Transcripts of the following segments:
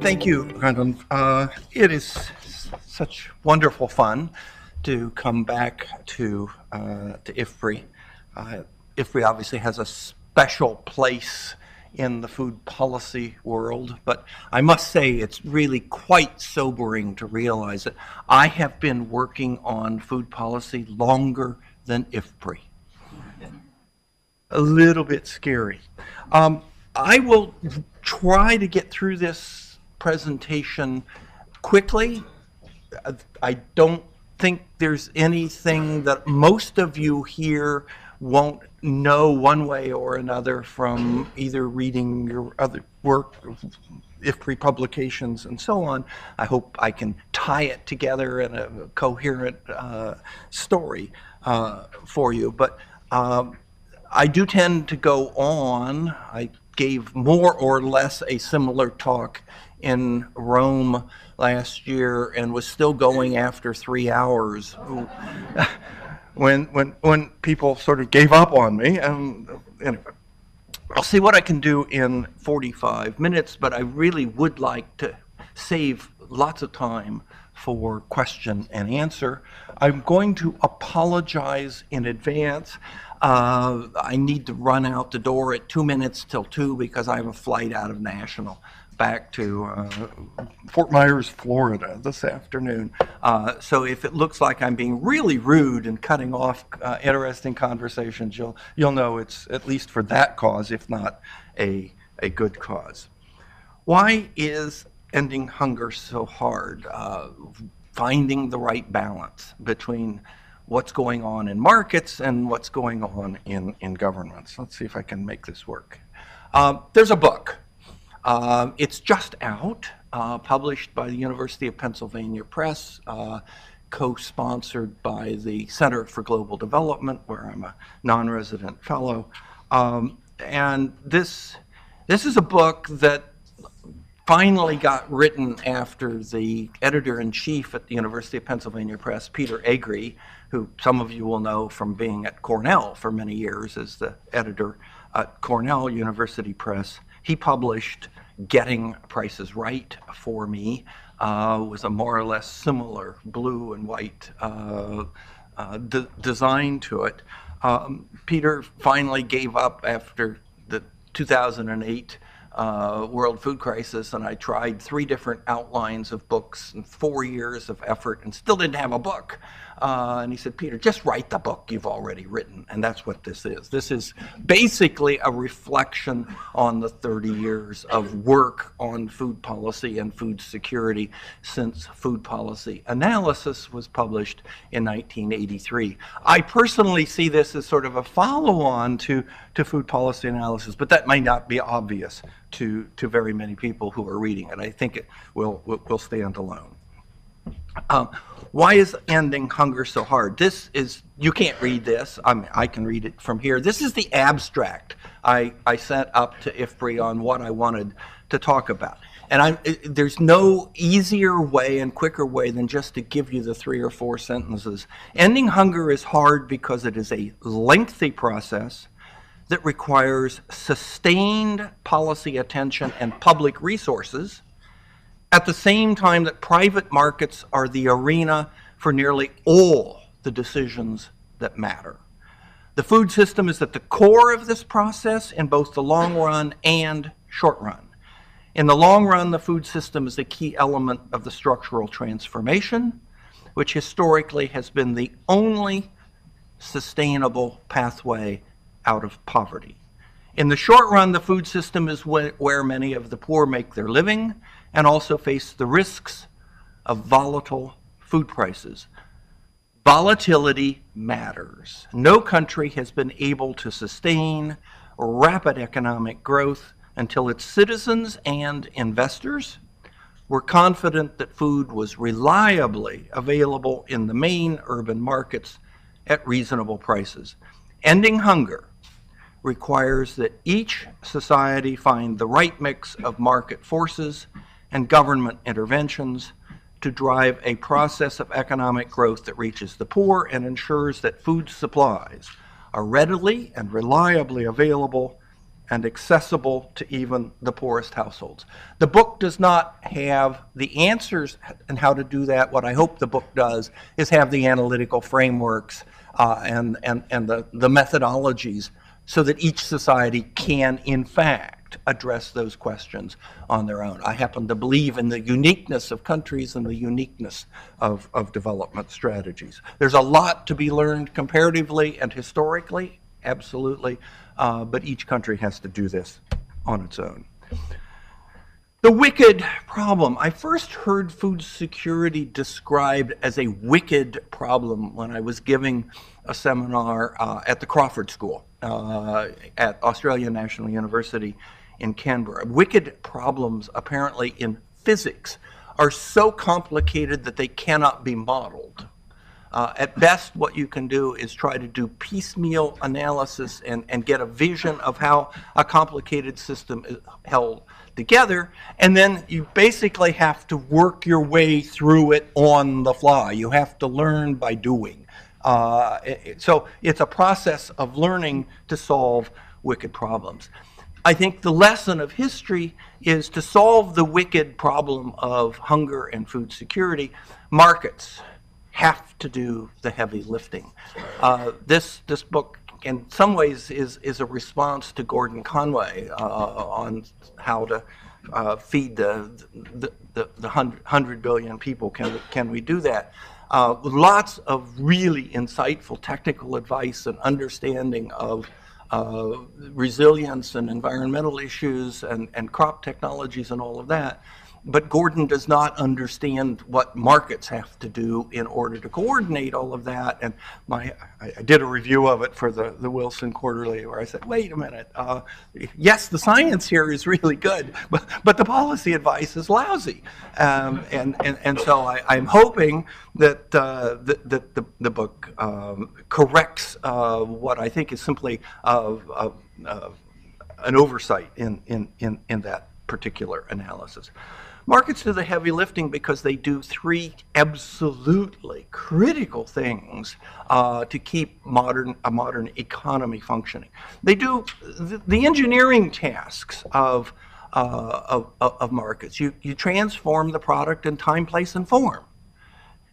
Thank you, Brendan. It is such wonderful fun to come back to IFPRI. IFPRI obviously has a special place in the food policy world, but I must say it's really quite sobering to realize that I have been working on food policy longer than IFPRI. A little bit scary. I will try to get through this presentation quickly. I don't think there's anything that most of you here won't know one way or another from either reading your other work, IFPRI publications, and so on. I hope I can tie it together in a coherent story for you. But I do tend to go on. I gave more or less a similar talk in Rome last year and was still going after 3 hours when people sort of gave up on me. And anyway, I'll see what I can do in 45 minutes, but I really would like to save lots of time for question and answer. I'm going to apologize in advance. I need to run out the door at 2 minutes till 2 because I have a flight out of National back to Fort Myers, Florida this afternoon. So if it looks like I'm being really rude and cutting off interesting conversations, you'll know it's at least for that cause, if not a good cause. Why is ending hunger so hard? Finding the right balance between what's going on in markets and what's going on in governments. Let's see if I can make this work. There's a book. It's just out, published by the University of Pennsylvania Press, co-sponsored by the Center for Global Development, where I'm a non-resident fellow. And this is a book that finally got written after the editor-in-chief at the University of Pennsylvania Press, Peter Agri, who some of you will know from being at Cornell for many years as the editor at Cornell University Press. He published Getting Prices Right for me, with a more or less similar blue and white design to it. Peter finally gave up after the 2008 world food crisis, and I tried 3 different outlines of books and 4 years of effort and still didn't have a book. And he said, Peter, just write the book you've already written. And that's what this is. This is basically a reflection on the 30 years of work on food policy and food security since Food Policy Analysis was published in 1983. I personally see this as sort of a follow-on to Food Policy Analysis, but that might not be obvious to very many people who are reading it. I think it will stand alone. Why is ending hunger so hard? This is, you can't read this. I can read it from here. This is the abstract I sent up to IFPRI on what I wanted to talk about. And there's no easier way and quicker way than just to give you the 3 or 4 sentences. Ending hunger is hard because it is a lengthy process that requires sustained policy attention and public resources, at the same time that private markets are the arena for nearly all the decisions that matter. The food system is at the core of this process in both the long run and short run. In the long run, the food system is a key element of the structural transformation, which historically has been the only sustainable pathway out of poverty. In the short run, the food system is where many of the poor make their living and also face the risks of volatile food prices. Volatility matters. No country has been able to sustain rapid economic growth until its citizens and investors were confident that food was reliably available in the main urban markets at reasonable prices. Ending hunger requires that each society find the right mix of market forces and government interventions to drive a process of economic growth that reaches the poor and ensures that food supplies are readily and reliably available and accessible to even the poorest households. The book does not have the answers and how to do that. What I hope the book does is have the analytical frameworks and the methodologies so that each society can, in fact, address those questions on their own. I happen to believe in the uniqueness of countries and the uniqueness of development strategies. There's a lot to be learned comparatively and historically, absolutely, but each country has to do this on its own. The wicked problem. I first heard food security described as a wicked problem when I was giving a seminar at the Crawford School at Australian National University in Canberra. Wicked problems, apparently in physics, are so complicated that they cannot be modeled. At best, what you can do is try to do piecemeal analysis and get a vision of how a complicated system is held together, and then you basically have to work your way through it on the fly. You have to learn by doing. So it's a process of learning to solve wicked problems. I think the lesson of history is to solve the wicked problem of hunger and food security, markets have to do the heavy lifting. This book, in some ways, is a response to Gordon Conway on how to feed the 100 billion people. Can we do that? Lots of really insightful technical advice and understanding of resilience and environmental issues and crop technologies and all of that. But Gordon does not understand what markets have to do in order to coordinate all of that. And I did a review of it for the Wilson Quarterly, where I said, wait a minute, yes, the science here is really good, but the policy advice is lousy. And so I'm hoping that the book corrects what I think is simply an oversight in that particular analysis. Markets do the heavy lifting because they do three absolutely critical things to keep a modern economy functioning. They do the engineering tasks of markets. You transform the product in time, place, and form.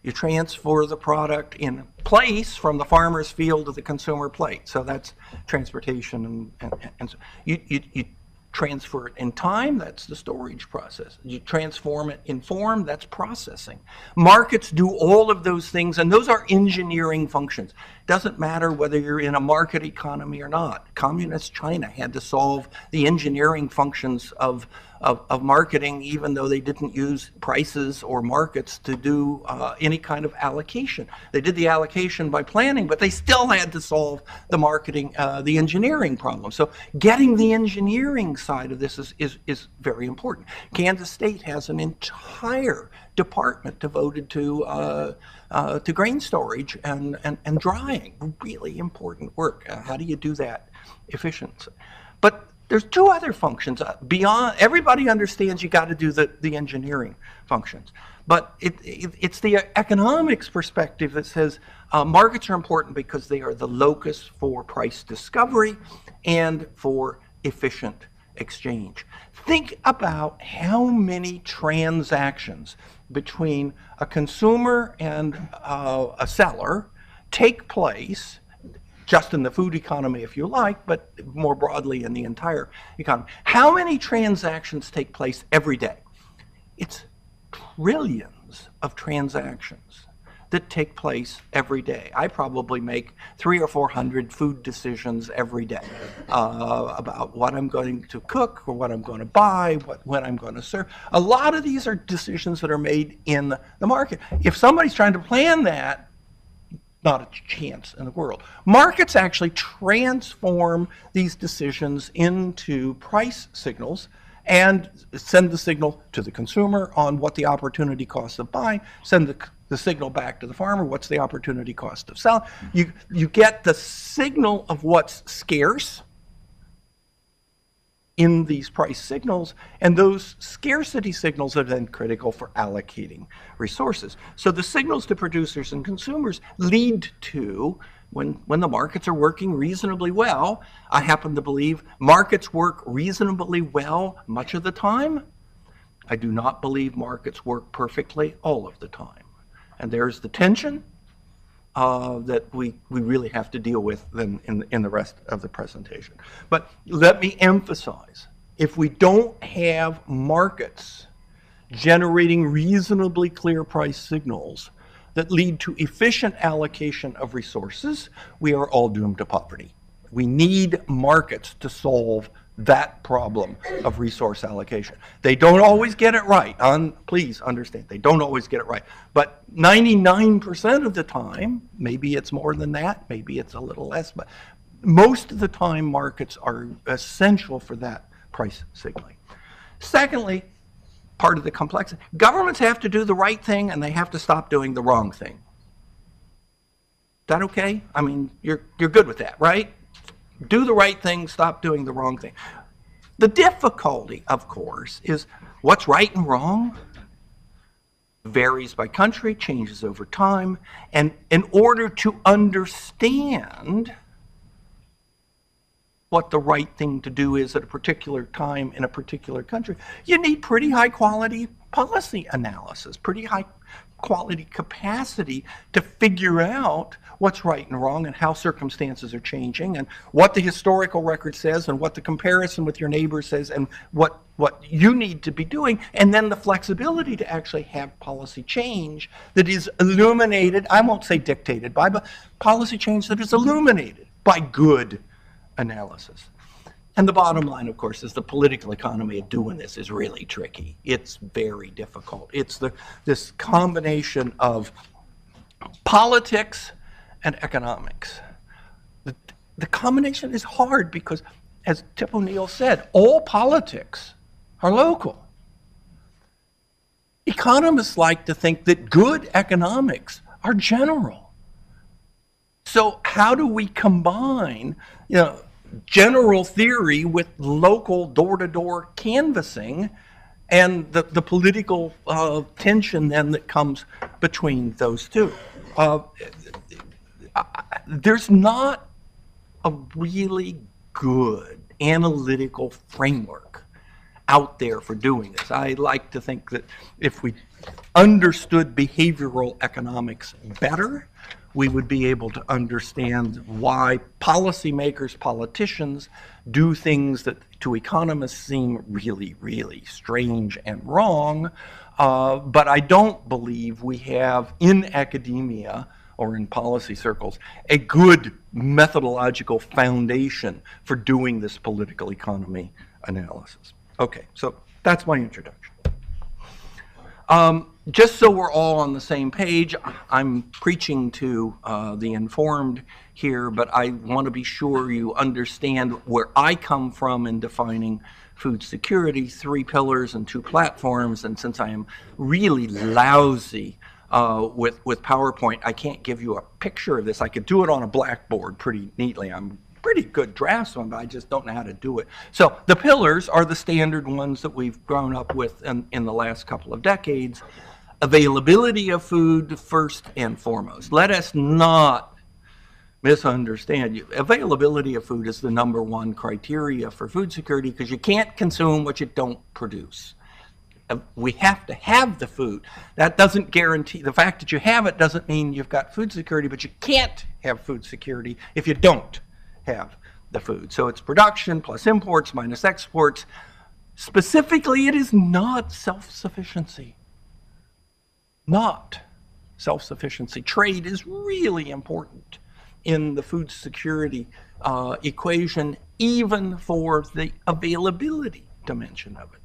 You transfer the product in place from the farmer's field to the consumer plate. So that's transportation, and so you transfer it in time, that's the storage process. You transform it in form, that's processing. Markets do all of those things, and those are engineering functions. Doesn't matter whether you're in a market economy or not. Communist China had to solve the engineering functions of marketing, even though they didn't use prices or markets to do any kind of allocation. They did the allocation by planning, but they still had to solve the marketing, the engineering problem. So getting the engineering side of this is very important. Kansas State has an entire department devoted to grain storage and drying. Really important work. How do you do that efficiently? But there's two other functions beyond. Everybody understands you got to do the engineering functions, but it's the economics perspective that says markets are important because they are the locus for price discovery and for efficient exchange. Think about how many transactions between a consumer and a seller take place, just in the food economy, if you like, but more broadly in the entire economy. How many transactions take place every day? It's trillions of transactions that take place every day. I probably make 300 or 400 food decisions every day about what I'm going to cook or what I'm going to buy, when I'm going to serve. A lot of these are decisions that are made in the market. If somebody's trying to plan that, not a chance in the world. Markets actually transform these decisions into price signals and send the signal to the consumer on what the opportunity cost of buying, send the signal back to the farmer, what's the opportunity cost of selling. You get the signal of what's scarce in these price signals, and those scarcity signals are then critical for allocating resources. So the signals to producers and consumers lead to when the markets are working reasonably well. I happen to believe markets work reasonably well much of the time. I do not believe markets work perfectly all of the time. And there's the tension that we really have to deal with then in the rest of the presentation. But let me emphasize, if we don't have markets generating reasonably clear price signals that lead to efficient allocation of resources, we are all doomed to poverty. We need markets to solve that problem of resource allocation. They don't always get it right. Please understand, they don't always get it right. But 99% of the time, maybe it's more than that, maybe it's a little less, but most of the time markets are essential for that price signaling. Secondly, part of the complexity, governments have to do the right thing and they have to stop doing the wrong thing. Is that okay? I mean, you're good with that, right? Do the right thing, stop doing the wrong thing. The difficulty, of course, is what's right and wrong varies by country, changes over time, and in order to understand what the right thing to do is at a particular time in a particular country, you need pretty high quality policy analysis, pretty high quality capacity to figure out what's right and wrong and how circumstances are changing and what the historical record says and what the comparison with your neighbor says and what you need to be doing, and then the flexibility to actually have policy change that is illuminated, I won't say dictated by, but policy change that is illuminated by good analysis. And the bottom line, of course, is the political economy of doing this is really tricky. It's very difficult. It's this combination of politics and economics. The combination is hard because, as Tip O'Neill said, all politics are local. Economists like to think that good economics are general. So how do we combine, general theory with local door-to-door canvassing and the political tension then that comes between those two? There's not a really good analytical framework out there for doing this. I like to think that if we understood behavioral economics better, we would be able to understand why policymakers, politicians, do things that to economists seem really, really strange and wrong. But I don't believe we have in academia or in policy circles a good methodological foundation for doing this political economy analysis. Okay, so that's my introduction. Just so we're all on the same page, I'm preaching to the informed here, but I want to be sure you understand where I come from in defining food security, 3 pillars and 2 platforms, and since I am really lousy with PowerPoint, I can't give you a picture of this. I could do it on a blackboard pretty neatly. I'm pretty good draftsman, but I just don't know how to do it. So the pillars are the standard ones that we've grown up with in the last couple of decades. Availability of food first and foremost. Let us not misunderstand you. Availability of food is the #1 criteria for food security because you can't consume what you don't produce. We have to have the food. That doesn't guarantee, the fact that you have it doesn't mean you've got food security, but you can't have food security if you don't have the food. So it's production plus imports minus exports. Specifically, it is not self-sufficiency. Not self-sufficiency. Trade is really important in the food security equation, even for the availability dimension of it.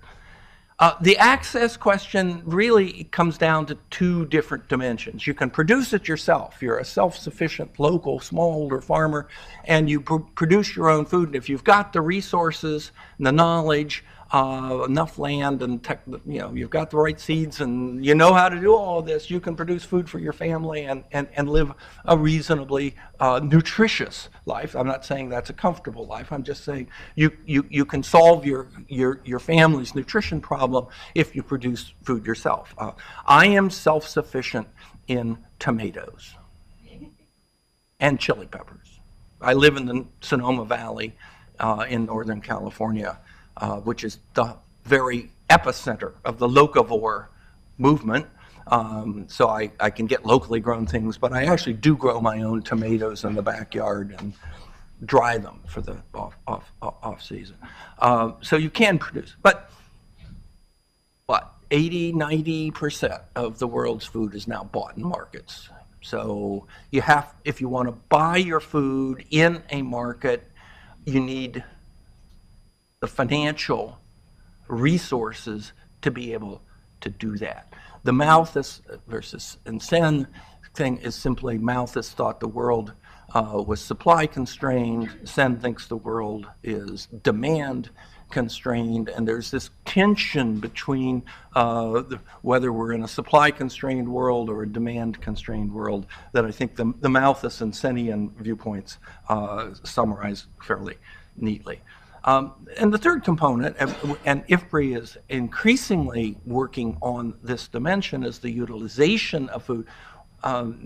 The access question really comes down to 2 different dimensions. You can produce it yourself. You're a self-sufficient local smallholder farmer and you produce your own food. And if you've got the resources, the knowledge, enough land and you've got the right seeds and you know how to do all of this, you can produce food for your family and live a reasonably nutritious life. I'm not saying that's a comfortable life. I'm just saying you can solve your family's nutrition problem if you produce food yourself. I am self-sufficient in tomatoes. and chili peppers. I live in the Sonoma Valley in Northern California, which is the very epicenter of the locavore movement. So I can get locally grown things, but I actually do grow my own tomatoes in the backyard and dry them for the off season. So you can produce, but what, 80, 90% of the world's food is now bought in markets. So you have, if you want to buy your food in a market, you need the financial resources to be able to do that. The Malthus versus Sen thing is simply Malthus thought the world was supply constrained. Sen thinks the world is demand constrained, and there's this tension between whether we're in a supply constrained world or a demand constrained world that I think the Malthus and Senian viewpoints summarize fairly neatly. And the third component, and IFPRI is increasingly working on this dimension, is the utilization of food.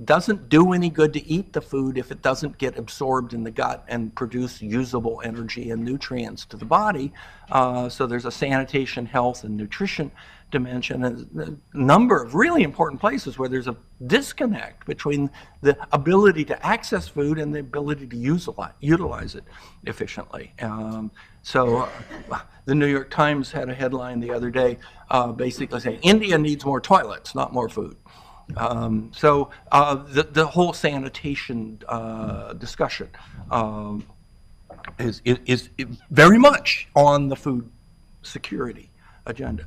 Doesn't do any good to eat the food if it doesn't get absorbed in the gut and produce usable energy and nutrients to the body. So there's a sanitation, health, and nutrition dimension, and a number of really important places where there's a disconnect between the ability to access food and the ability to utilize it efficiently. So the New York Times had a headline the other day basically saying, India needs more toilets, not more food. So the whole sanitation discussion is very much on the food security agenda.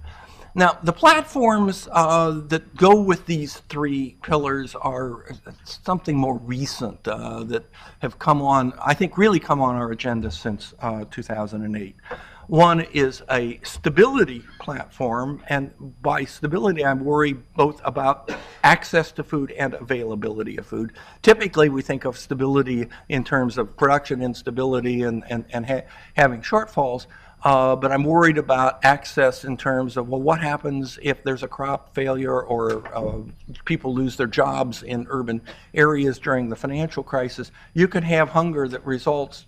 Now, the platforms that go with these three pillars are something more recent that have come on, I think really come on our agenda since 2008. One is a stability platform, and by stability I worry both about access to food and availability of food. Typically we think of stability in terms of production instability and having shortfalls, but I'm worried about access in terms of, well, what happens if there's a crop failure or people lose their jobs in urban areas during the financial crisis? You could have hunger that results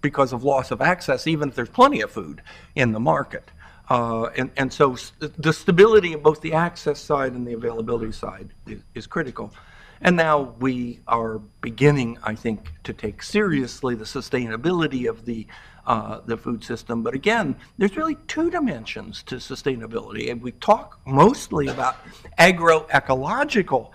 because of loss of access, even if there's plenty of food in the market. And so the stability of both the access side and the availability side is critical. And now we are beginning, I think, to take seriously the sustainability of the food system. But again, there's really two dimensions to sustainability. And we talk mostly about agroecological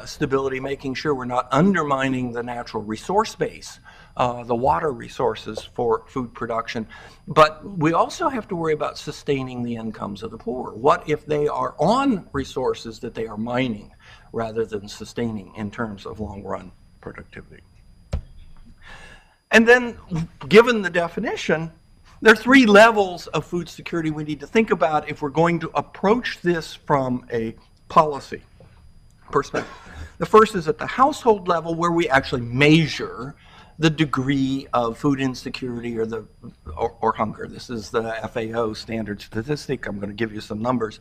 stability, making sure we're not undermining the natural resource base, the water resources for food production. But we also have to worry about sustaining the incomes of the poor. What if they are on resources that they are mining rather than sustaining in terms of long-run productivity? And then, given the definition, there are three levels of food security we need to think about if we're going to approach this from a policy perspective. The first is at the household level, where we actually measure the degree of food insecurity or hunger. This is the FAO standard statistic. I'm going to give you some numbers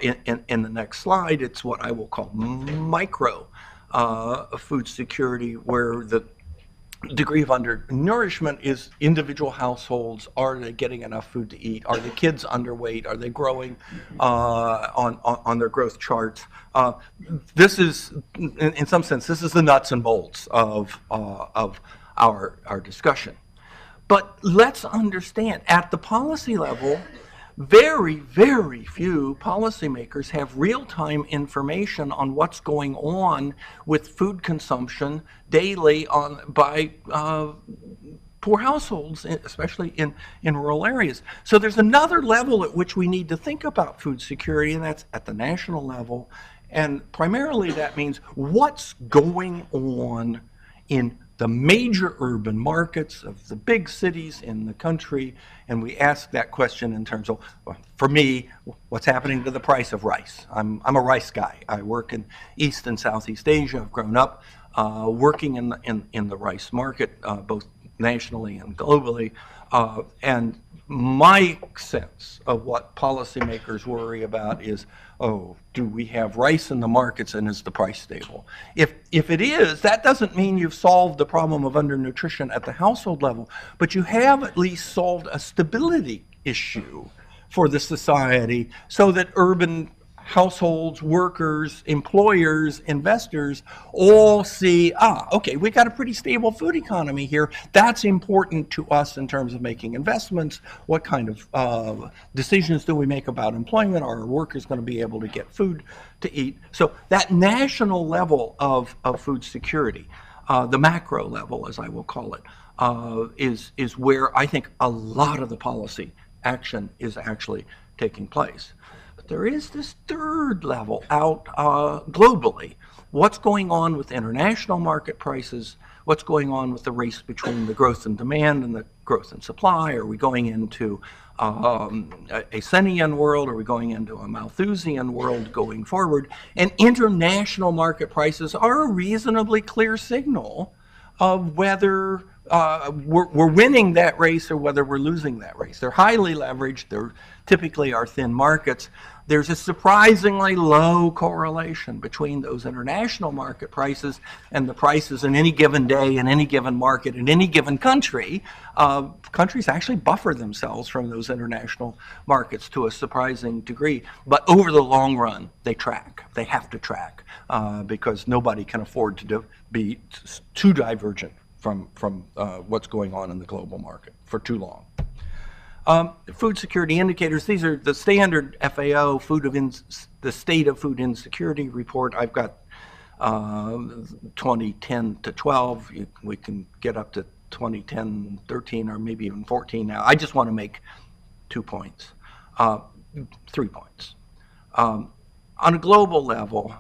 in the next slide. It's what I will call micro food security, where the degree of undernourishment is individual households. Are they getting enough food to eat? Are the kids underweight? Are they growing on their growth charts? This is, in some sense, this is the nuts and bolts of our discussion. But let's understand, at the policy level, very, very few policymakers have real-time information on what's going on with food consumption daily by poor households, especially in rural areas. So there's another level at which we need to think about food security, and that's at the national level. And primarily that means what's going on in the major urban markets of the big cities in the country, and we ask that question in terms of, well, for me, what's happening to the price of rice? I'm a rice guy. I work in East and Southeast Asia. I've grown up working in the rice market, both nationally and globally. And my sense of what policymakers worry about is, oh, do we have rice in the markets and is the price stable? If it is, that doesn't mean you've solved the problem of undernutrition at the household level, but you have at least solved a stability issue for the society so that urban households, workers, employers, investors all see, okay, we got a pretty stable food economy here. That's important to us in terms of making investments. What kind of decisions do we make about employment? Are our workers going to be able to get food to eat? So that national level of food security, the macro level, as I will call it, is where I think a lot of the policy action is actually taking place. There is this third level out globally. What's going on with international market prices? What's going on with the race between the growth in demand and the growth in supply? Are we going into a Senian world? Are we going into a Malthusian world going forward? And international market prices are a reasonably clear signal of whether we're winning that race or whether we're losing that race. They're highly leveraged. They're typically our thin markets. There's a surprisingly low correlation between those international market prices and the prices in any given day, in any given market, in any given country. Countries actually buffer themselves from those international markets to a surprising degree. But over the long run, they track. They have to track because nobody can afford to be too divergent from what's going on in the global market for too long. Food security indicators, these are the standard FAO, the State of Food Insecurity report. I've got 2010 to 12. We can get up to 2010, 13, or maybe even 14 now. I just want to make 3 points. On a global level,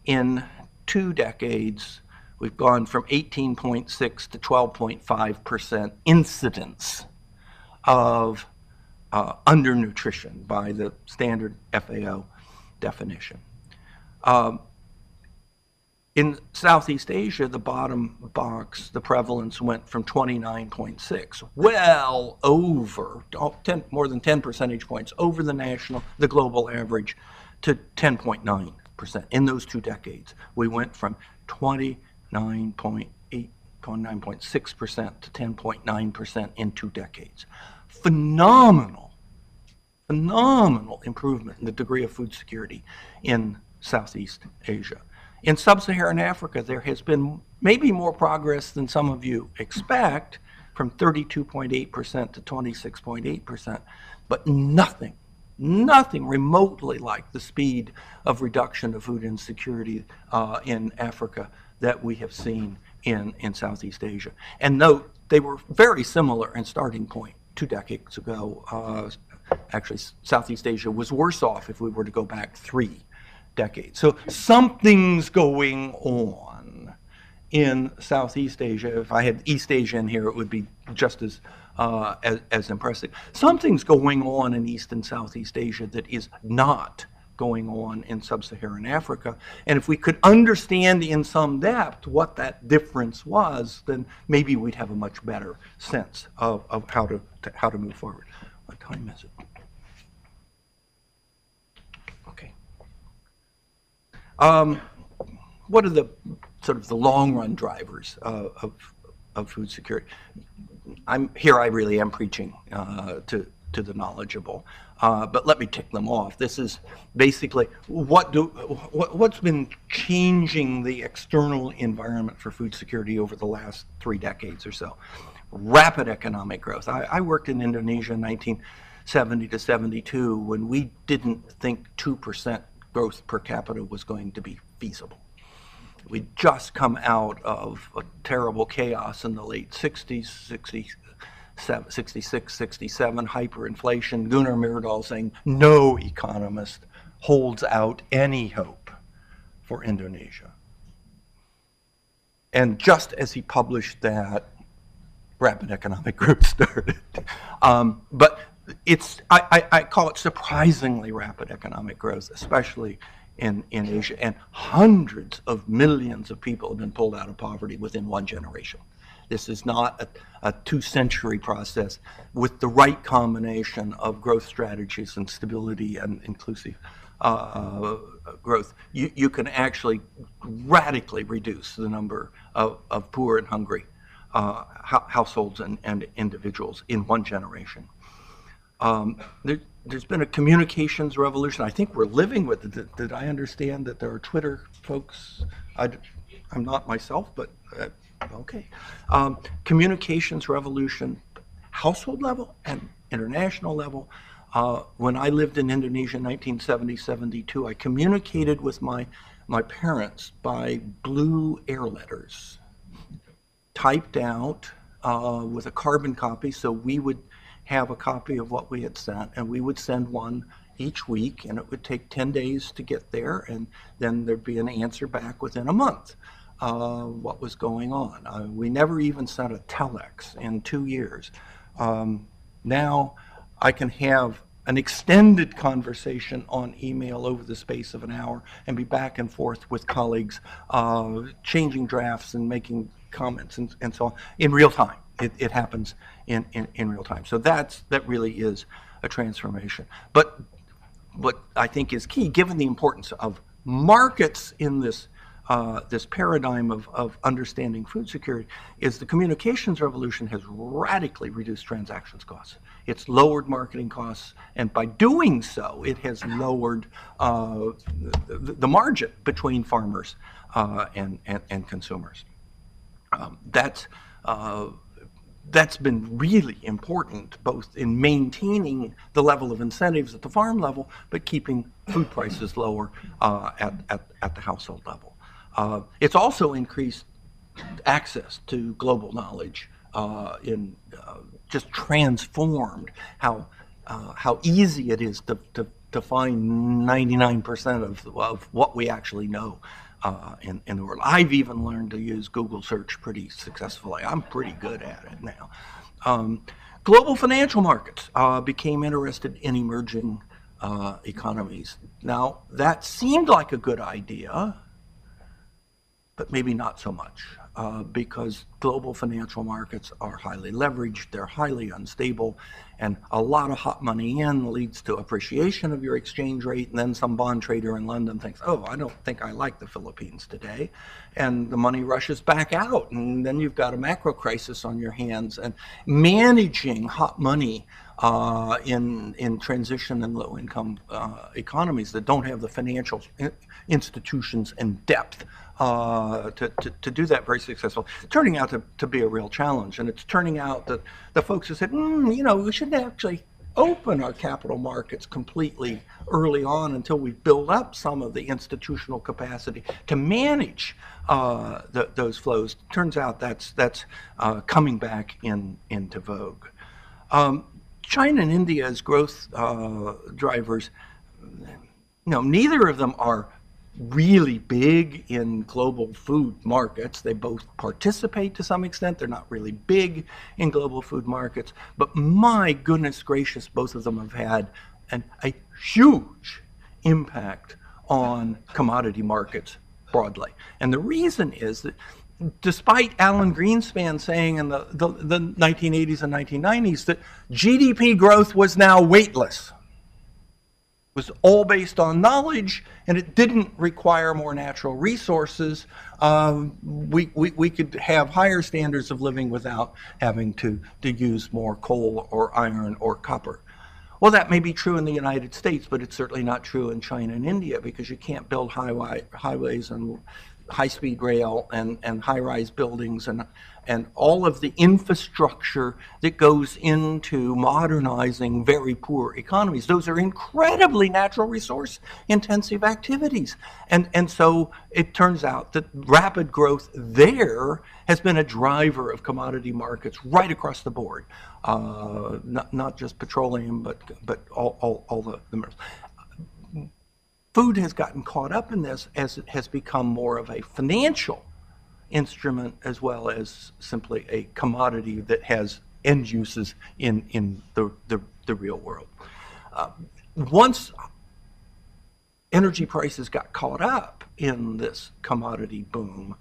in 2 decades, we've gone from 18.6 to 12.5% incidence of undernutrition by the standard FAO definition. In Southeast Asia, the bottom box, the prevalence went from 29.6, well over, more than 10 percentage points over the global average, to 10.9% in those 2 decades. We went from 29.6% to 10.9% in 2 decades. Phenomenal improvement in the degree of food security in Southeast Asia. In sub-Saharan Africa, there has been maybe more progress than some of you expect, from 32.8% to 26.8%, but nothing remotely like the speed of reduction of food insecurity in Africa that we have seen in Southeast Asia. And note, they were very similar in starting point 2 decades ago. Actually, Southeast Asia was worse off if we were to go back 3 decades. So something's going on in Southeast Asia. If I had East Asia in here, it would be just as impressive. Something's going on in East and Southeast Asia that is not going on in sub-Saharan Africa. And if we could understand in some depth what that difference was, then maybe we'd have a much better sense of how to move forward. What time is it? Okay. What are the sort of the long-run drivers of food security? I really am preaching to the knowledgeable, but let me tick them off. This is basically what's been changing the external environment for food security over the last 3 decades or so. Rapid economic growth. I worked in Indonesia in 1970 to 72 when we didn't think 2% growth per capita was going to be feasible. We'd just come out of a terrible chaos in the late 60s, 66, 67, hyperinflation. Gunnar Myrdal saying no economist holds out any hope for Indonesia. And just as he published that, rapid economic growth started. But I call it surprisingly rapid economic growth, especially in Asia, and hundreds of millions of people have been pulled out of poverty within one generation. This is not a two-century process. With the right combination of growth strategies and stability and inclusive growth, you can actually radically reduce the number of poor and hungry households and individuals in one generation. There's been a communications revolution. I think we're living with it. Did I understand that there are Twitter folks? I'm not myself, but okay. Communications revolution, household level and international level. When I lived in Indonesia in 1970-72, I communicated with my parents by blue air letters, typed out with a carbon copy, so we would have a copy of what we had sent, and we would send one each week, and it would take 10 days to get there, and then there'd be an answer back within a month. What was going on. We never even sent a telex in 2 years. Now I can have an extended conversation on email over the space of an hour and be back and forth with colleagues, changing drafts and making comments and so on in real time. It happens in real time. So that really is a transformation. But what I think is key, given the importance of markets in this paradigm of understanding food security, is the communications revolution has radically reduced transactions costs. It's lowered marketing costs, and by doing so, it has lowered the margin between farmers and consumers. That's been really important, both in maintaining the level of incentives at the farm level, but keeping food prices lower at the household level. It's also increased access to global knowledge, just transformed how easy it is to find 99% of what we actually know in the world. I've even learned to use Google search pretty successfully. I'm pretty good at it now. Global financial markets became interested in emerging economies. Now, that seemed like a good idea, but maybe not so much, because global financial markets are highly leveraged, they're highly unstable, and a lot of hot money in leads to appreciation of your exchange rate, and then some bond trader in London thinks, oh, I don't think I like the Philippines today, and the money rushes back out, and then you've got a macro crisis on your hands. And managing hot money in transition and low-income economies that don't have the financial institutions and depth to do that very successful, turning out to be a real challenge. And it's turning out that the folks who said, we shouldn't actually open our capital markets completely early on until we build up some of the institutional capacity to manage those flows. Turns out that's coming back into vogue. China and India as growth drivers, neither of them are really big in global food markets. They both participate to some extent. They're not really big in global food markets, but my goodness gracious, both of them have had a huge impact on commodity markets broadly. And the reason is that despite Alan Greenspan saying in the 1980s and 1990s that GDP growth was now weightless, was all based on knowledge, and it didn't require more natural resources. We could have higher standards of living without having to use more coal or iron or copper. Well, that may be true in the United States, but it's certainly not true in China and India, because you can't build highways and high-speed rail and high-rise buildings and all of the infrastructure that goes into modernizing very poor economies. Those are incredibly natural resource intensive activities. And so it turns out that rapid growth there has been a driver of commodity markets right across the board, not just petroleum, but all the minerals. Food has gotten caught up in this as it has become more of a financial instrument as well as simply a commodity that has end uses in the real world. Once energy prices got caught up in this commodity boom,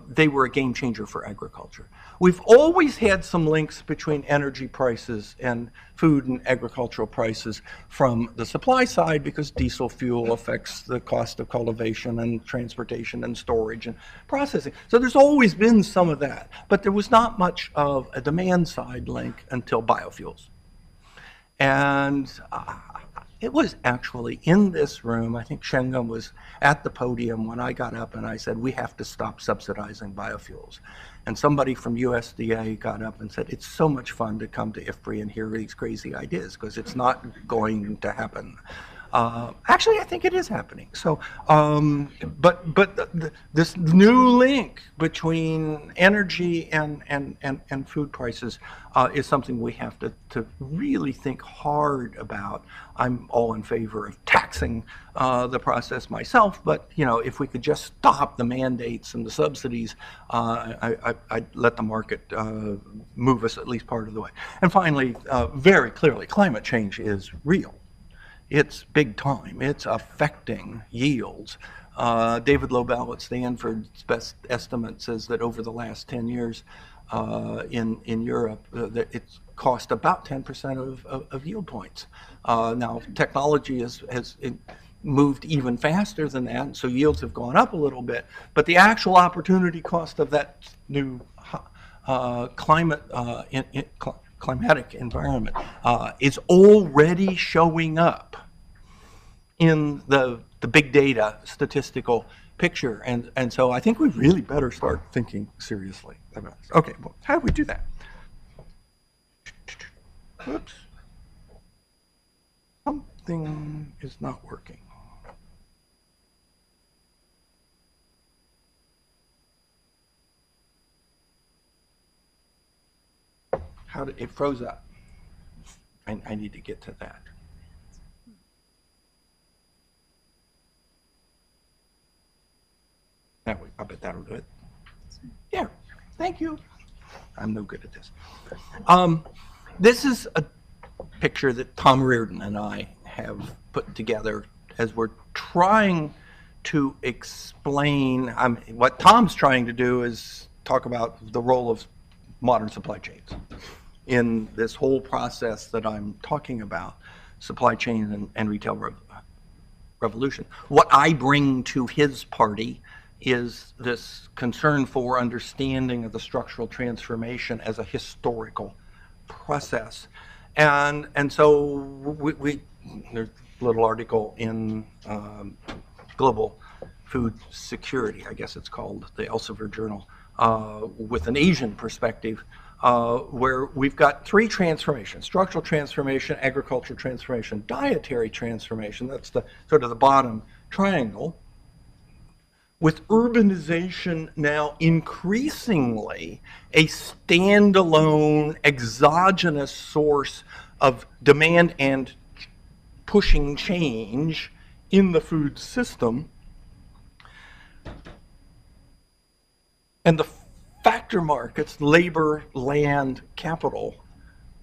they were a game changer for agriculture. We've always had some links between energy prices and food and agricultural prices from the supply side, because diesel fuel affects the cost of cultivation and transportation and storage and processing. So there's always been some of that, but there was not much of a demand side link until biofuels. And it was actually in this room, I think Shengam was at the podium when I got up and I said, we have to stop subsidizing biofuels. And somebody from USDA got up and said, it's so much fun to come to IFPRI and hear these crazy ideas, because it's not going to happen. Actually, I think it is happening. So, this new link between energy and food prices is something we have to really think hard about. I'm all in favor of taxing the process myself, but if we could just stop the mandates and the subsidies, I'd let the market move us at least part of the way. And finally, very clearly, climate change is real. It's big time. It's affecting yields. David Lobel at Stanford's best estimate says that over the last 10 years in Europe, that it's cost about 10% of yield points. Now, technology has moved even faster than that, so yields have gone up a little bit, but the actual opportunity cost of that new climatic environment is already showing up in the big data statistical picture. And so I think we really better start thinking seriously about this. Okay, well, how do we do that? Whoops. Something is not working. It froze up. I need to get to that. I bet that'll do it. Yeah, thank you. I'm no good at this. This is a picture that Tom Reardon and I have put together as we're trying to explain. What Tom's trying to do is talk about the role of modern supply chains in this whole process that I'm talking about, supply chain and retail revolution. What I bring to his party is this concern for understanding of the structural transformation as a historical process. And so there's a little article in Global Food Security, I guess it's called, the Elsevier Journal, with an Asian perspective, where we've got three transformations: structural transformation, agricultural transformation, dietary transformation. That's the sort of the bottom triangle. With urbanization now increasingly a standalone exogenous source of demand and pushing change in the food system, and the factor markets, labor, land, capital,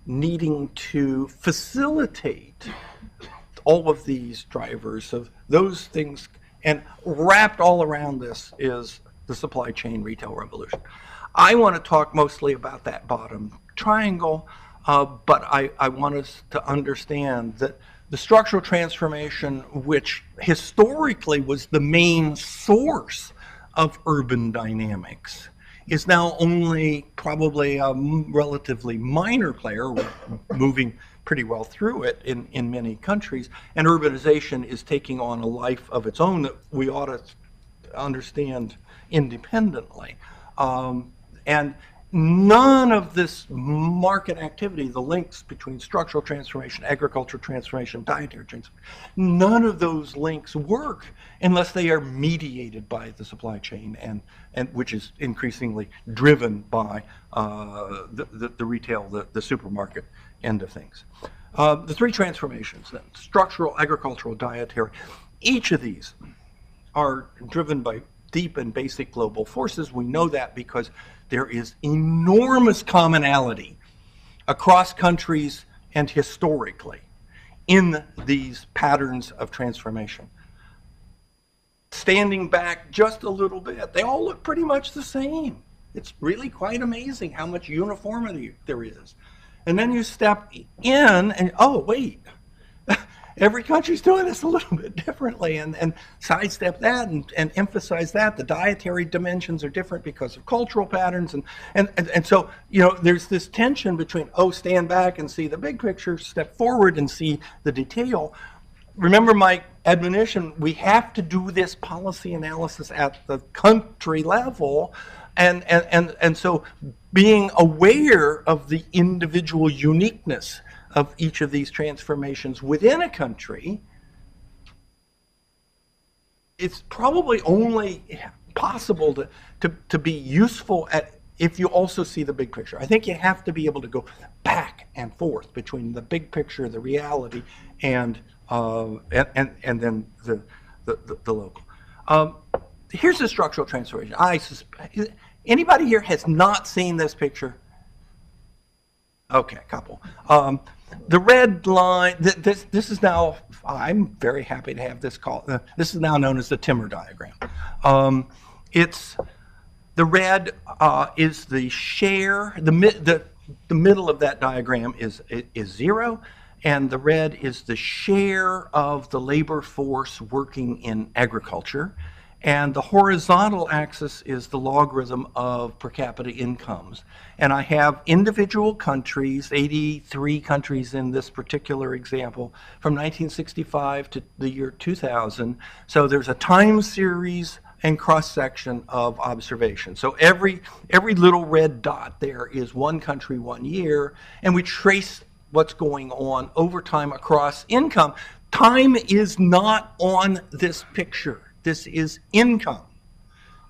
needing to facilitate all of these drivers of those things. And wrapped all around this is the supply chain retail revolution. I want to talk mostly about that bottom triangle, but I want us to understand that the structural transformation, which historically was the main source of urban dynamics, is now only probably a relatively minor player. We're moving pretty well through it in many countries, and urbanization is taking on a life of its own that we ought to understand independently. And none of this market activity, the links between structural transformation, agricultural transformation, dietary transformation, none of those links work unless they are mediated by the supply chain, and which is increasingly driven by the retail, the supermarket end of things. The three transformations then: structural, agricultural, dietary. Each of these are driven by deep and basic global forces. We know that because there is enormous commonality across countries and historically in these patterns of transformation. standing back just a little bit, they all look pretty much the same. It's really quite amazing how much uniformity there is. And then you step in and, oh, wait, every country's doing this a little bit differently, and sidestep that and emphasize that. The dietary dimensions are different because of cultural patterns. And so, you know, there's this tension between, oh, stand back and see the big picture, step forward and see the detail. Remember my admonition, we have to do this policy analysis at the country level. And so being aware of the individual uniqueness of each of these transformations within a country, it's probably only possible to be useful if you also see the big picture. I think you have to be able to go back and forth between the big picture, the reality, and then the local. Here's the structural transformation. Anybody here has not seen this picture? Okay, a couple. The red line, this is now, I'm very happy to have this called, this is now known as the Timmer diagram. The red is the share, the middle of that diagram is zero, and the red is the share of the labor force working in agriculture. And the horizontal axis is the logarithm of per capita incomes. And I have individual countries, 83 countries in this particular example, from 1965 to the year 2000. So there's a time series and cross-section of observation. So every little red dot there is one country, 1 year, and we trace what's going on over time across income. Time is not on this picture. This is income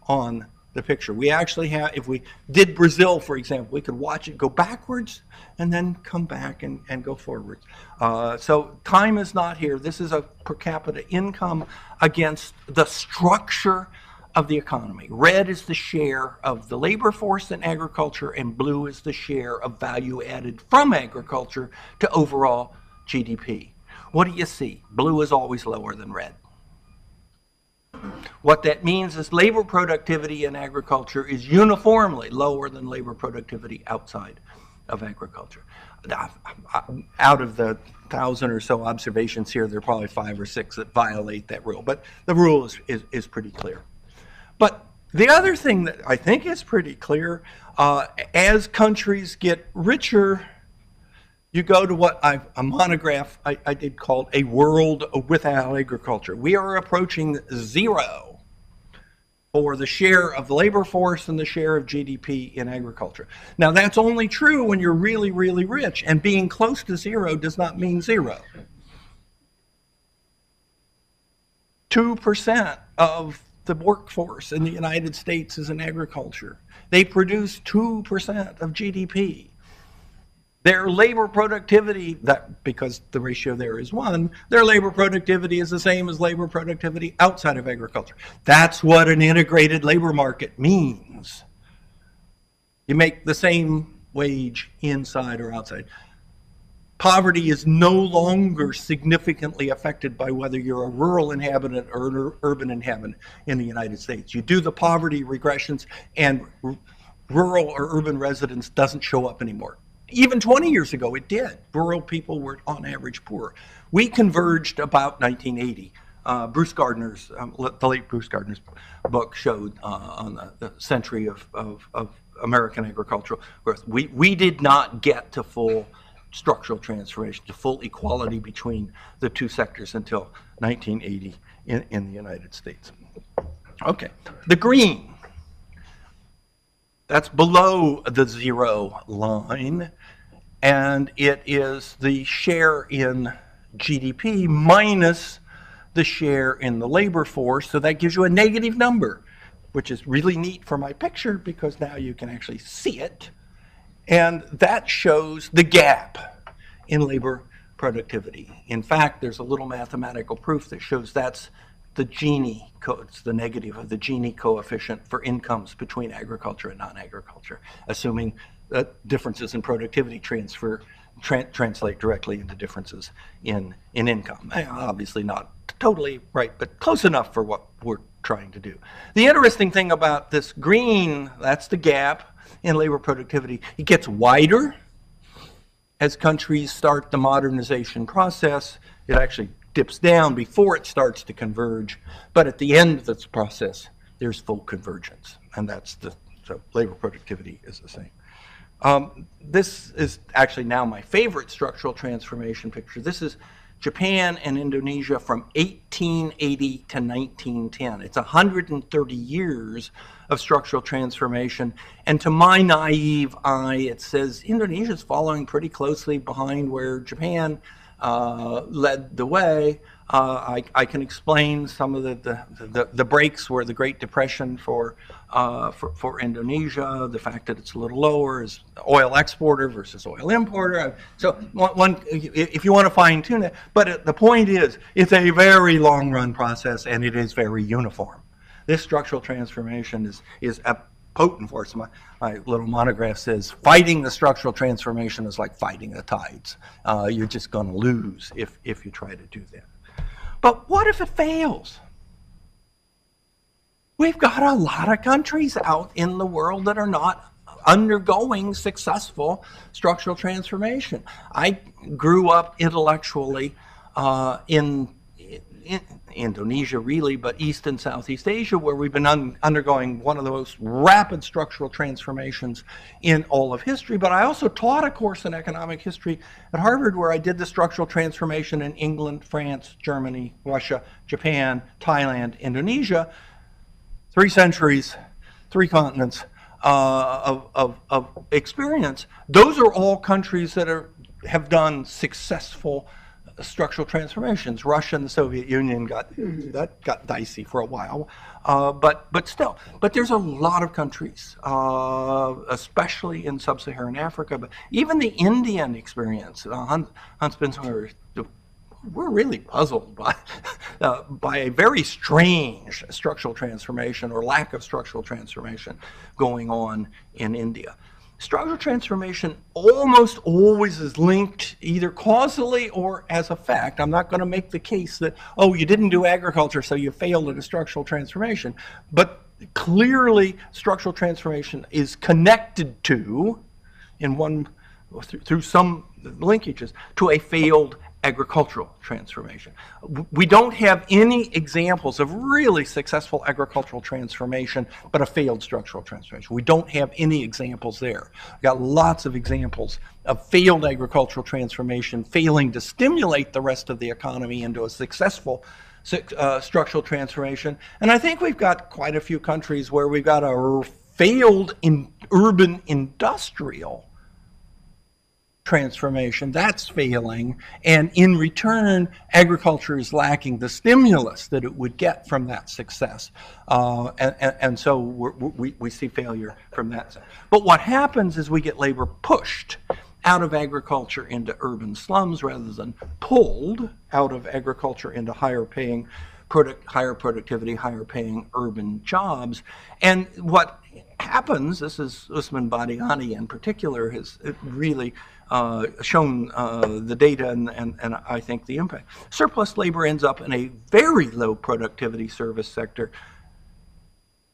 on the picture. We actually have, if we did Brazil, for example, we could watch it go backwards and then come back and go forwards. So time is not here. This is a per capita income against the structure of the economy. Red is the share of the labor force in agriculture, and blue is the share of value added from agriculture to overall GDP. What do you see? Blue is always lower than red. What that means is labor productivity in agriculture is uniformly lower than labor productivity outside of agriculture. Out of the 1,000 or so observations here, there are probably 5 or 6 that violate that rule, but the rule is pretty clear. But the other thing that I think is pretty clear, as countries get richer, you go to what a monograph I did called A World Without Agriculture. We are approaching zero for the share of the labor force and the share of GDP in agriculture. Now that's only true when you're really, really rich, and being close to zero does not mean zero. 2% of the workforce in the United States is in agriculture. They produce 2% of GDP. Their labor productivity, because the ratio there is 1, their labor productivity is the same as labor productivity outside of agriculture. That's what an integrated labor market means. You make the same wage inside or outside. Poverty is no longer significantly affected by whether you're a rural inhabitant or an urban inhabitant in the United States. You do the poverty regressions and rural or urban residents doesn't show up anymore. Even 20 years ago, it did. Rural people were, on average, poor. We converged about 1980. Bruce Gardner's, the late Bruce Gardner's book showed on the century of American agricultural growth. We did not get to full structural transformation, to full equality between the two sectors until 1980 in the United States. Okay, the green. That's below the zero line, and it is the share in GDP minus the share in the labor force, so that gives you a negative number, which is really neat for my picture because now you can actually see it, and that shows the gap in labor productivity. In fact, there's a little mathematical proof that shows that's the Gini, it's the negative of the Gini coefficient for incomes between agriculture and non-agriculture, assuming that differences in productivity transfer translate directly into differences in income. Obviously not totally right, but close enough for what we're trying to do. The interesting thing about this green, that's the gap in labor productivity. It gets wider as countries start the modernization process. It actually dips down before it starts to converge, but at the end of this process, there's full convergence, and that's so labor productivity is the same. This is actually now my favorite structural transformation picture. This is Japan and Indonesia from 1880 to 1910. It's 130 years of structural transformation. And to my naive eye, it says Indonesia is following pretty closely behind where Japan led the way. I can explain some of the breaks were the Great Depression for Indonesia, the fact that it's a little lower is oil exporter versus oil importer. So if you want to fine tune it, but the point is, it's a very long run process and it is very uniform. This structural transformation is a potent force. My little monograph says, fighting the structural transformation is like fighting the tides. You're just going to lose if you try to do that. But what if it fails? We've got a lot of countries out in the world that are not undergoing successful structural transformation. I grew up intellectually in Indonesia, really, but East and Southeast Asia, where we've been undergoing one of the most rapid structural transformations in all of history. But I also taught a course in economic history at Harvard where I did the structural transformation in England, France, Germany, Russia, Japan, Thailand, Indonesia. 3 centuries, 3 continents of experience. Those are all countries that have done successful structural transformations. Russia and the Soviet Union got dicey for a while, but still. But there's a lot of countries, especially in sub-Saharan Africa, but even the Indian experience. Hans Binswanger, we're really puzzled by a very strange structural transformation or lack of structural transformation going on in India. Structural transformation almost always is linked either causally or as a fact. I'm not going to make the case that, oh, you didn't do agriculture, so you failed at a structural transformation. But clearly, structural transformation is connected to, through some linkages, to a failed agricultural transformation. We don't have any examples of really successful agricultural transformation, but a failed structural transformation. We don't have any examples there. We've got lots of examples of failed agricultural transformation failing to stimulate the rest of the economy into a successful structural transformation. And I think we've got quite a few countries where we've got a failed urban industrial transformation, that's failing, and in return, agriculture is lacking the stimulus that it would get from that success. And so we see failure from that side. But what happens is we get labor pushed out of agriculture into urban slums rather than pulled out of agriculture into higher productivity, higher paying urban jobs. And what happens, this is Usman Badiani in particular, has really shown the data and I think the impact. Surplus labor ends up in a very low productivity service sector.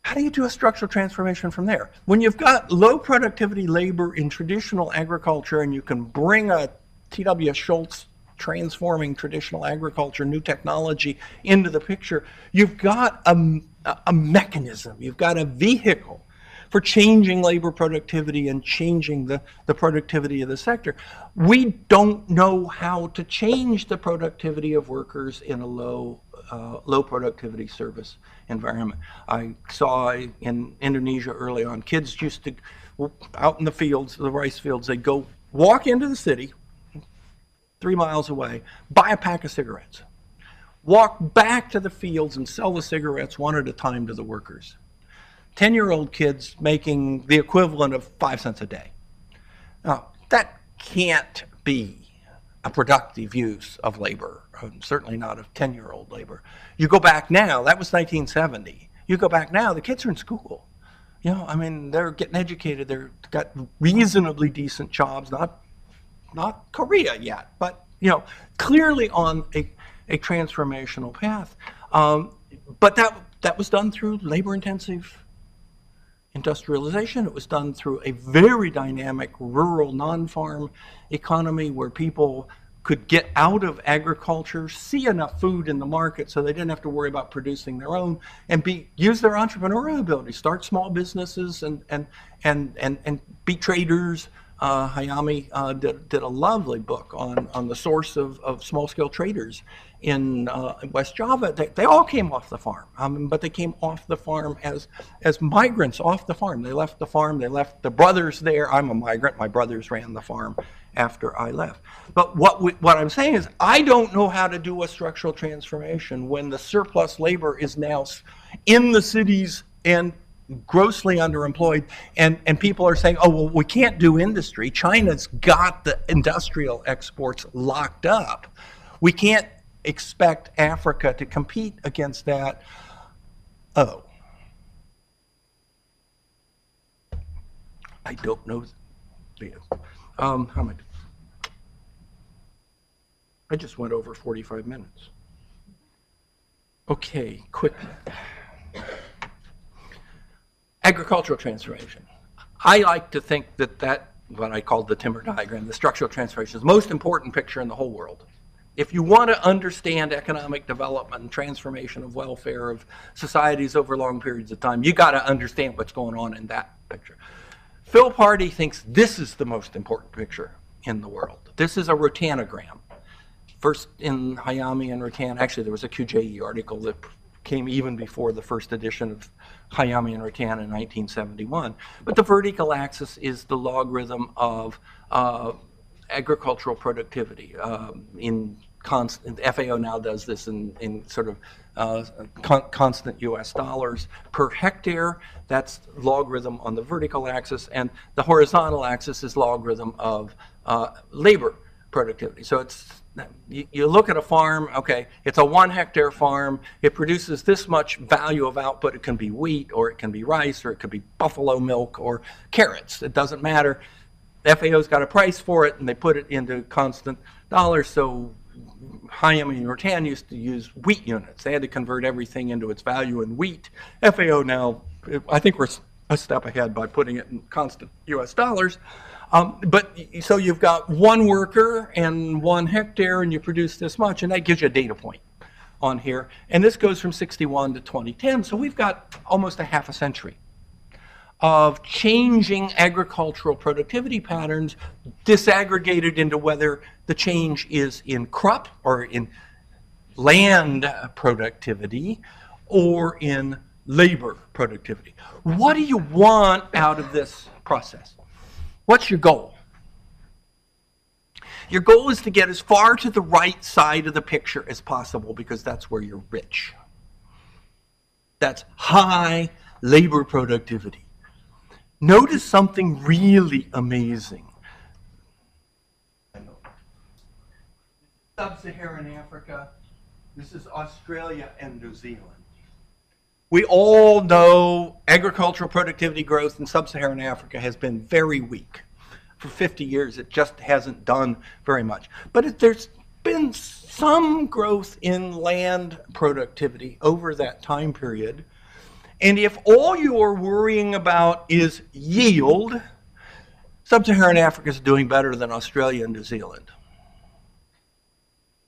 How do you do a structural transformation from there? When you've got low productivity labor in traditional agriculture and you can bring a T.W. Schultz transforming traditional agriculture, new technology into the picture, you've got a mechanism, you've got a vehicle for changing labor productivity and changing the productivity of the sector. We don't know how to change the productivity of workers in a low productivity service environment. I saw in Indonesia early on, kids used to, out in the fields, the rice fields, they'd go walk into the city, 3 miles away, buy a pack of cigarettes, walk back to the fields and sell the cigarettes one at a time to the workers. 10-year-old kids making the equivalent of 5 cents a day. Now, that can't be a productive use of labor, certainly not of 10-year-old labor. You go back now, that was 1970. You go back now, the kids are in school. You know, I mean, they're getting educated, they've got reasonably decent jobs, not not Korea yet, but clearly on a transformational path. But that was done through labor-intensive industrialization. It was done through a very dynamic rural non-farm economy where people could get out of agriculture, see enough food in the market so they didn't have to worry about producing their own, and use their entrepreneurial ability, start small businesses and be traders. Hayami did a lovely book on the source of small-scale traders in West Java. They all came off the farm, but they came off the farm as migrants off the farm. They left the farm. They left the brothers there. I'm a migrant. My brothers ran the farm after I left. But what I'm saying is I don't know how to do a structural transformation when the surplus labor is now in the cities and grossly underemployed, and people are saying, oh, well, we can't do industry. China's got the industrial exports locked up. We can't expect Africa to compete against that. Oh. I don't know. How much? I just went over 45 minutes. Okay, quick. Agricultural transformation. I like to think that what I call the timber diagram, the structural transformation, is the most important picture in the whole world. If you want to understand economic development and transformation of welfare of societies over long periods of time, you got to understand what's going on in that picture. Phil Pardee thinks this is the most important picture in the world. This is a rotanogram. First in Hayami and Rattan, actually there was a QJE article that came even before the first edition of Hayami and Rattan in 1971. But the vertical axis is the logarithm of agricultural productivity. The FAO now does this in sort of constant US dollars per hectare. That's logarithm on the vertical axis, and the horizontal axis is logarithm of labor productivity. So you look at a farm, okay, it's a 1 hectare farm, it produces this much value of output. It can be wheat, or it can be rice, or it could be buffalo milk, or carrots. It doesn't matter. The FAO's got a price for it, and they put it into constant dollars. So Hayami and Rattan used to use wheat units. They had to convert everything into its value in wheat. FAO now, I think we're a step ahead by putting it in constant US dollars. But so you've got 1 worker and 1 hectare, and you produce this much, and that gives you a data point on here. And this goes from 61 to 2010, so we've got almost a half a century of changing agricultural productivity patterns, disaggregated into whether the change is in crop or in land productivity or in labor productivity. What do you want out of this process? What's your goal? Your goal is to get as far to the right side of the picture as possible, because that's where you're rich. That's high labor productivity. Notice something really amazing. Sub-Saharan Africa, this is Australia and New Zealand. We all know agricultural productivity growth in sub-Saharan Africa has been very weak. For 50 years, it just hasn't done very much. But there's been some growth in land productivity over that time period. And if all you're worrying about is yield, sub-Saharan Africa is doing better than Australia and New Zealand.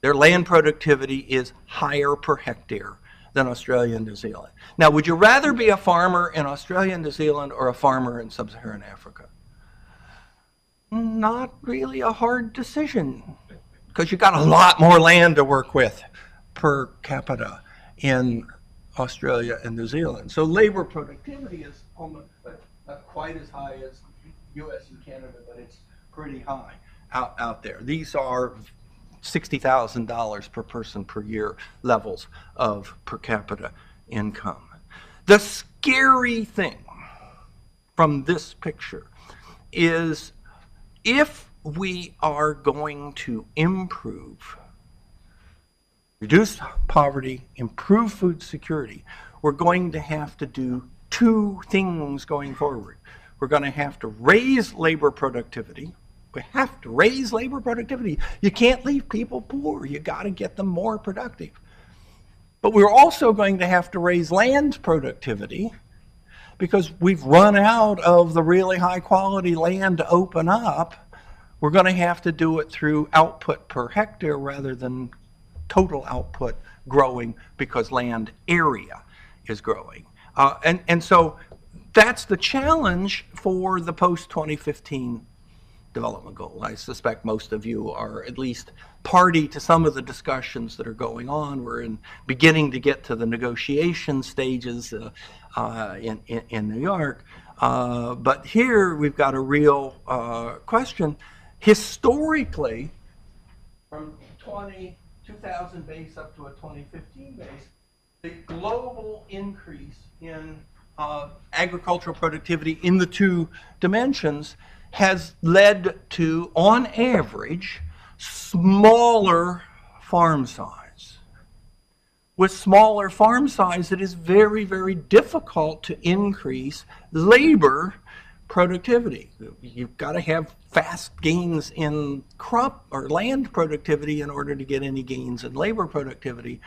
Their land productivity is higher per hectare than Australia and New Zealand. Now, would you rather be a farmer in Australia and New Zealand or a farmer in sub-Saharan Africa? Not really a hard decision, because you've got a lot more land to work with per capita in Australia and New Zealand. So labor productivity is almost not quite as high as US and Canada, but it's pretty high out there. These are $60,000 per person per year levels of per capita income. The scary thing from this picture is if we are going to reduce poverty, improve food security, we're going to have to do 2 things going forward. We're going to have to raise labor productivity, We have to raise labor productivity. You can't leave people poor. You got to get them more productive. But we're also going to have to raise land productivity because we've run out of the really high quality land to open up. We're going to have to do it through output per hectare rather than total output growing because land area is growing. And so that's the challenge for the post-2015 development goal. I suspect most of you are at least party to some of the discussions that are going on. We're beginning to get to the negotiation stages in New York. But here we've got a real question. Historically, from 2000 base up to a 2015 base, the global increase in agricultural productivity in the two dimensions has led to, on average, smaller farm size. With smaller farm size, it is very, very difficult to increase labor productivity. You've got to have fast gains in crop or land productivity in order to get any gains in labor productivity.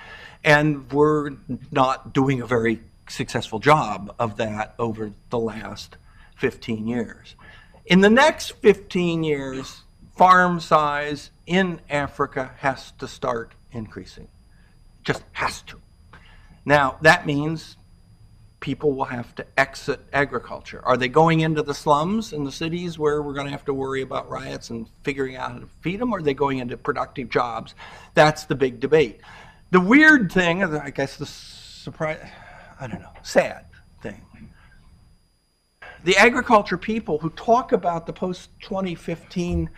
And we're not doing a very successful job of that over the last 15 years. In the next 15 years, farm size in Africa has to start increasing. Just has to. Now, that means people will have to exit agriculture. Are they going into the slums in the cities where we're going to have to worry about riots and figuring out how to feed them, or are they going into productive jobs? That's the big debate. The weird thing, I guess the surprise, I don't know, sad thing. The agriculture people who talk about the post-2015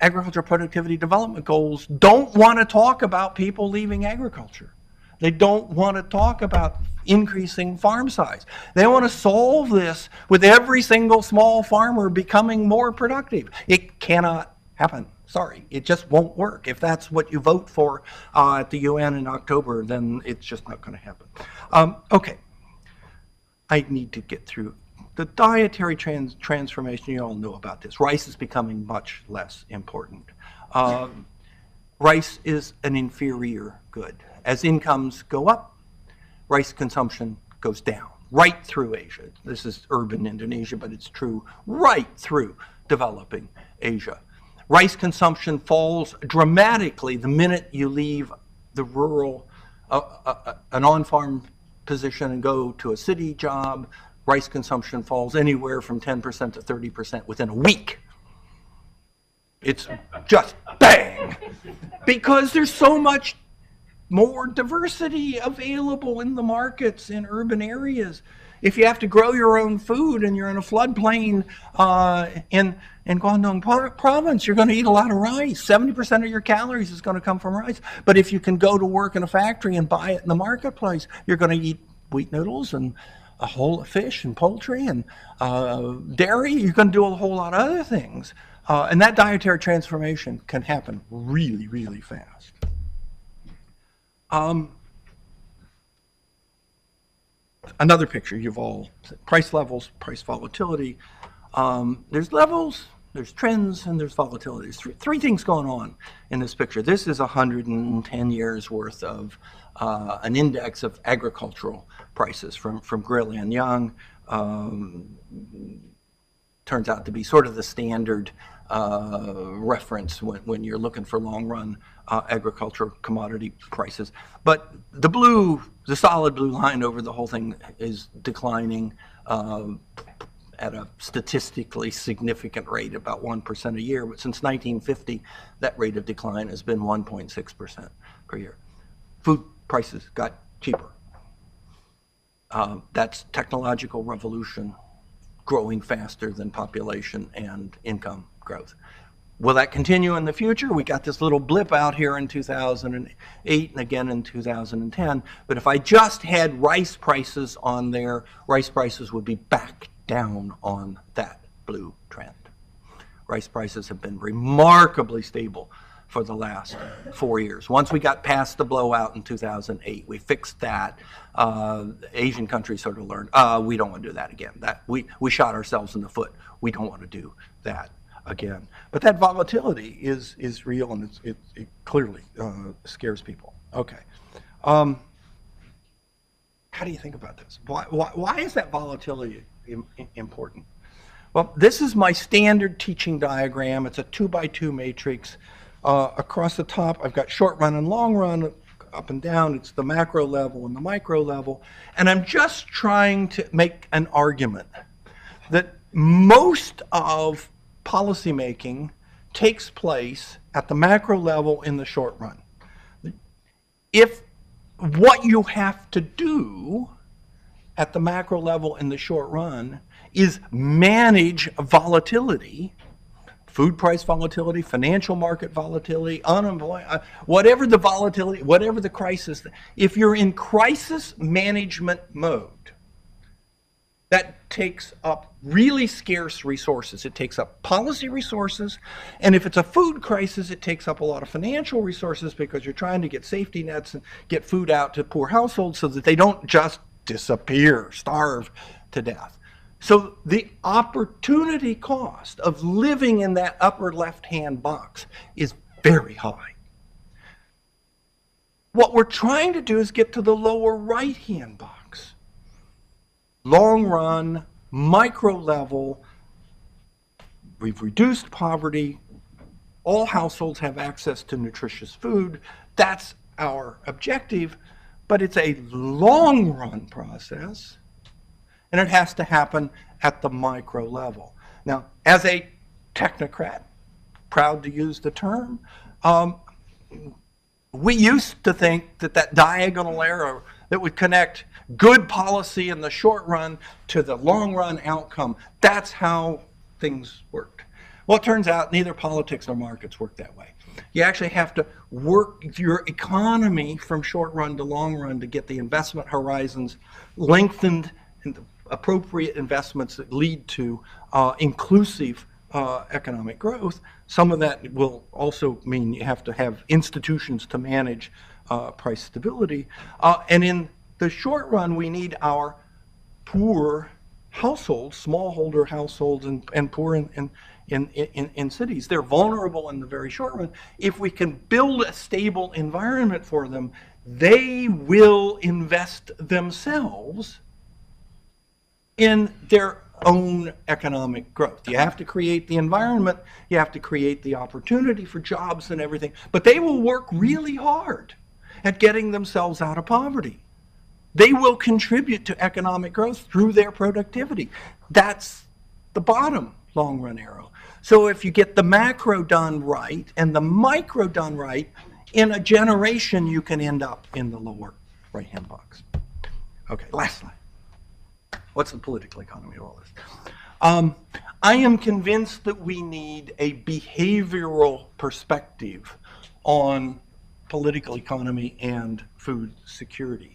agriculture productivity development goals don't want to talk about people leaving agriculture. They don't want to talk about increasing farm size. They want to solve this with every single small farmer becoming more productive. It cannot happen. Sorry, it just won't work. If that's what you vote for at the UN in October, then it's just not going to happen. Okay, I need to get through. The dietary transformation, you all know about this. Rice is becoming much less important. Rice is an inferior good. As incomes go up, rice consumption goes down, right through Asia. This is urban Indonesia, but it's true right through developing Asia. Rice consumption falls dramatically the minute you leave the rural, an on-farm position and go to a city job. Rice consumption falls anywhere from 10% to 30% within a week. It's just bang! Because there's so much more diversity available in the markets in urban areas. If you have to grow your own food and you're in a floodplain in Guangdong province, you're going to eat a lot of rice. 70% of your calories is going to come from rice. But if you can go to work in a factory and buy it in the marketplace, you're going to eat wheat noodles and a whole fish and poultry and dairy. You're going to do a whole lot of other things. And that dietary transformation can happen really, really fast. Another picture, you've all said price levels, price volatility. There's levels, there's trends, and there's volatility. There's three things going on in this picture. This is 110 years worth of an index of agricultural prices from Grill and Young. Turns out to be sort of the standard reference when you're looking for long-run agricultural commodity prices. But the solid blue line over the whole thing is declining at a statistically significant rate, about 1% a year. But since 1950, that rate of decline has been 1.6% per year. Food prices got cheaper. That's technological revolution growing faster than population and income growth. Will that continue in the future? We got this little blip out here in 2008 and again in 2010. But if I just had rice prices on there, rice prices would be back down on that blue trend. Rice prices have been remarkably stable for the last 4 years. Once we got past the blowout in 2008, we fixed that. Asian countries sort of learned, we don't want to do that again. We shot ourselves in the foot. We don't want to do that again. But that volatility is real, and it clearly scares people. Okay. How do you think about this? Why is that volatility important? Well, this is my standard teaching diagram. It's a 2x2 matrix. Across the top, I've got short run and long run. Up and down, it's the macro level and the micro level. And I'm just trying to make an argument that most of policymaking takes place at the macro level in the short run. If what you have to do at the macro level in the short run is manage volatility, food price volatility, financial market volatility, unemployment, whatever the volatility, whatever the crisis, if you're in crisis management mode, that takes up really scarce resources. It takes up policy resources, and if it's a food crisis, it takes up a lot of financial resources because you're trying to get safety nets and get food out to poor households so that they don't just disappear, starve to death. So the opportunity cost of living in that upper left-hand box is very high. What we're trying to do is get to the lower right-hand box. Long run, micro level, we've reduced poverty, all households have access to nutritious food. That's our objective, but it's a long run process, and it has to happen at the micro level. Now, as a technocrat, proud to use the term, we used to think that that diagonal arrow that would connect good policy in the short run to the long run outcome, that's how things worked. Well, it turns out neither politics nor markets work that way. You actually have to work your economy from short run to long run to get the investment horizons lengthened and the appropriate investments that lead to inclusive economic growth. Some of that will also mean you have to have institutions to manage price stability. And in the short run, we need our poor households, smallholder households, and poor in cities. They're vulnerable in the very short run. If we can build a stable environment for them, they will invest themselves in their own economic growth. You have to create the environment, you have to create the opportunity for jobs and everything, but they will work really hard at getting themselves out of poverty. They will contribute to economic growth through their productivity. That's the bottom long run arrow. So if you get the macro done right and the micro done right, in a generation you can end up in the lower right hand box. Okay, last slide. What's the political economy of all this? I am convinced that we need a behavioral perspective on political economy and food security.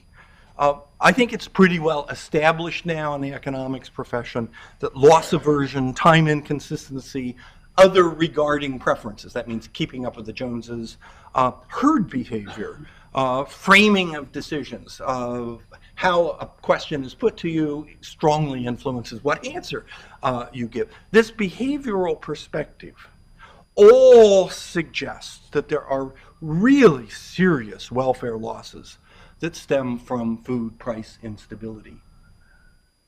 I think it's pretty well established now in the economics profession that loss aversion, time inconsistency, other regarding preferences, that means keeping up with the Joneses, herd behavior, framing of decisions, how a question is put to you strongly influences what answer you give. This behavioral perspective all suggests that there are really serious welfare losses that stem from food price instability.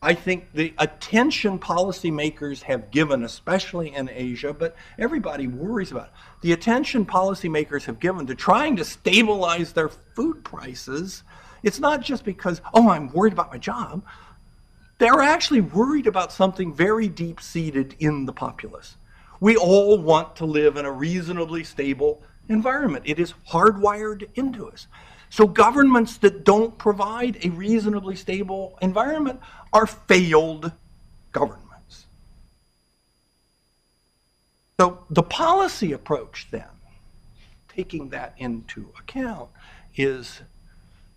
I think the attention policymakers have given, especially in Asia, but everybody worries about it. The attention policymakers have given to trying to stabilize their food prices, it's not just because, oh, I'm worried about my job. They're actually worried about something very deep-seated in the populace. We all want to live in a reasonably stable environment. It is hardwired into us. So governments that don't provide a reasonably stable environment are failed governments. So the policy approach then, taking that into account, is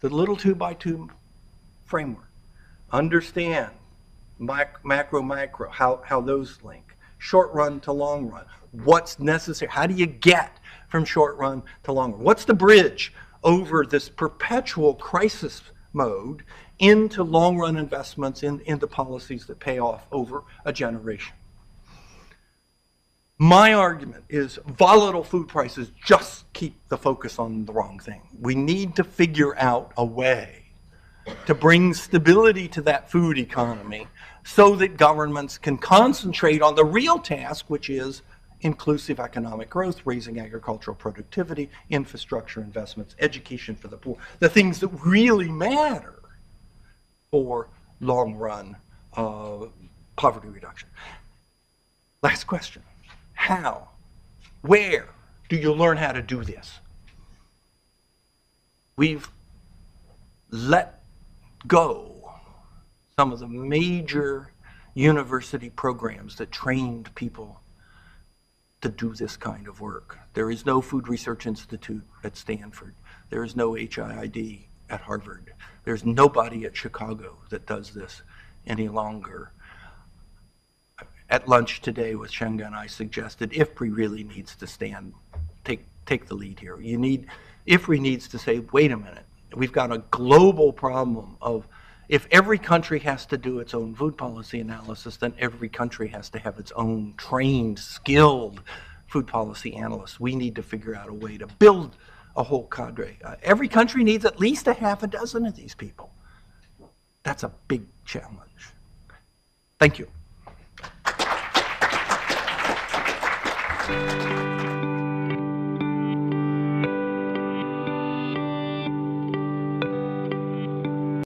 the little 2x2 framework. Understand macro, micro, how those link. Short run to long run. What's necessary? How do you get from short run to long run? What's the bridge over this perpetual crisis mode into long-run investments into policies that pay off over a generation? My argument is volatile food prices just keep the focus on the wrong thing. We need to figure out a way to bring stability to that food economy so that governments can concentrate on the real task, which is inclusive economic growth, raising agricultural productivity, infrastructure investments, education for the poor, the things that really matter for long-run poverty reduction. Last question. How? Where do you learn how to do this? We've let go some of the major university programs that trained people to do this kind of work. There is no Food Research Institute at Stanford. There is no HIID at Harvard. There's nobody at Chicago that does this any longer. At lunch today with Shenga, I suggested IFPRI really needs to take the lead here. IFPRI needs to say, wait a minute, we've got a global problem of, if every country has to do its own food policy analysis, then every country has to have its own trained, skilled food policy analysts. We need to figure out a way to build a whole cadre. Every country needs at least a half a dozen of these people. That's a big challenge. Thank you.